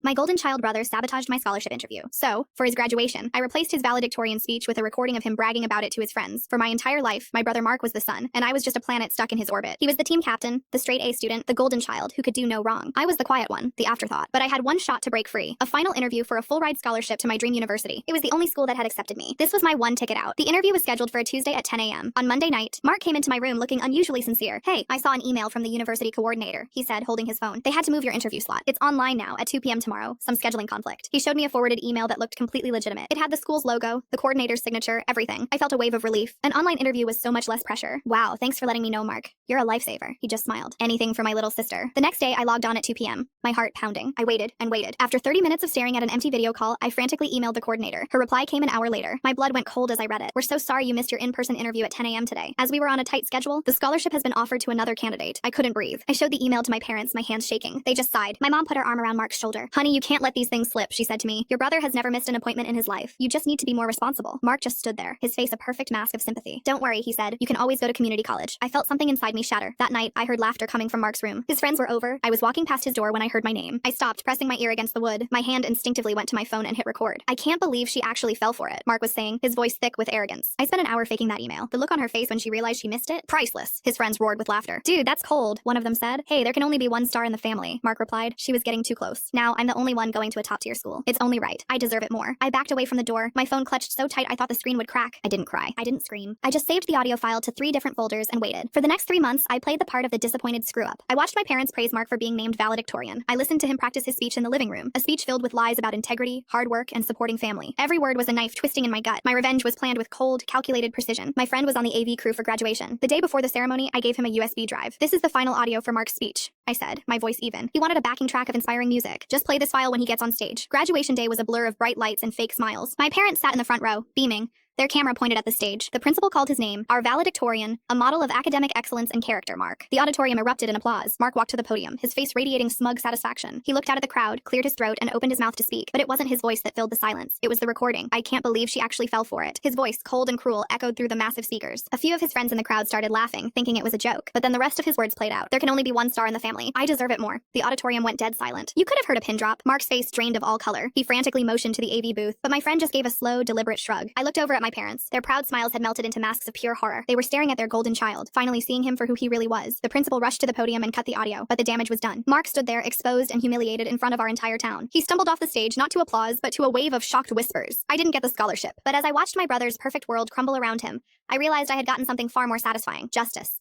My golden child brother sabotaged my scholarship interview. So, for his graduation, I replaced his valedictorian speech with a recording of him bragging about it to his friends. For my entire life, my brother Mark was the sun, and I was just a planet stuck in his orbit. He was the team captain, the straight A student, the golden child who could do no wrong. I was the quiet one, the afterthought. But I had one shot to break free, a final interview for a full-ride scholarship to my dream university. It was the only school that had accepted me. This was my one ticket out. The interview was scheduled for a Tuesday at 10 a.m. On Monday night, Mark came into my room looking unusually sincere. Hey, I saw an email from the university coordinator, he said, holding his phone. They had to move your interview slot. It's online now at 2 p.m. tomorrow. Some scheduling conflict. He showed me a forwarded email that looked completely legitimate. It had the school's logo, the coordinator's signature, everything. I felt a wave of relief. An online interview was so much less pressure. Wow, thanks for letting me know, Mark. You're a lifesaver. He just smiled. Anything for my little sister. The next day, I logged on at 2 p.m., my heart pounding. I waited and waited. After 30 minutes of staring at an empty video call, I frantically emailed the coordinator. Her reply came an hour later. My blood went cold as I read it. We're so sorry you missed your in-person interview at 10 a.m. today. As we were on a tight schedule, the scholarship has been offered to another candidate. I couldn't breathe. I showed the email to my parents, my hands shaking. They just sighed. My mom put her arm around Mark's shoulder. Honey, you can't let these things slip, she said to me. Your brother has never missed an appointment in his life. You just need to be more responsible. Mark just stood there, his face a perfect mask of sympathy. Don't worry, he said. You can always go to community college. I felt something inside me shatter. That night, I heard laughter coming from Mark's room. His friends were over. I was walking past his door when I heard my name. I stopped, pressing my ear against the wood. My hand instinctively went to my phone and hit record. I can't believe she actually fell for it, Mark was saying, his voice thick with arrogance. I spent an hour faking that email. The look on her face when she realized she missed it? Priceless. His friends roared with laughter. Dude, that's cold, one of them said. Hey, there can only be one star in the family, Mark replied. She was getting too close. Now, I'm the only one going to a top-tier school. It's only right. I deserve it more. I backed away from the door, my phone clutched so tight I thought the screen would crack. I didn't cry. I didn't scream. I just saved the audio file to 3 different folders and waited. For the next 3 months, I played the part of the disappointed screw-up. I watched my parents praise Mark for being named valedictorian. I listened to him practice his speech in the living room, a speech filled with lies about integrity, hard work, and supporting family. Every word was a knife twisting in my gut. My revenge was planned with cold, calculated precision. My friend was on the AV crew for graduation. The day before the ceremony, I gave him a USB drive. This is the final audio for Mark's speech, I said, my voice even. He wanted a backing track of inspiring music. Just play this file when he gets on stage. Graduation day was a blur of bright lights and fake smiles. My parents sat in the front row, beaming. Their camera pointed at the stage. The principal called his name, our valedictorian, a model of academic excellence and character, Mark. The auditorium erupted in applause. Mark walked to the podium, his face radiating smug satisfaction. He looked out at the crowd, cleared his throat, and opened his mouth to speak. But it wasn't his voice that filled the silence. It was the recording. I can't believe she actually fell for it. His voice, cold and cruel, echoed through the massive speakers. A few of his friends in the crowd started laughing, thinking it was a joke. But then the rest of his words played out. There can only be one star in the family. I deserve it more. The auditorium went dead silent. You could have heard a pin drop. Mark's face drained of all color. He frantically motioned to the AV booth, but my friend just gave a slow, deliberate shrug. I looked over at my parents. Their proud smiles had melted into masks of pure horror. They were staring at their golden child, finally seeing him for who he really was. The principal rushed to the podium and cut the audio, but the damage was done. Mark stood there, exposed and humiliated in front of our entire town. He stumbled off the stage, not to applause, but to a wave of shocked whispers. I didn't get the scholarship, but as I watched my brother's perfect world crumble around him, I realized I had gotten something far more satisfying: justice.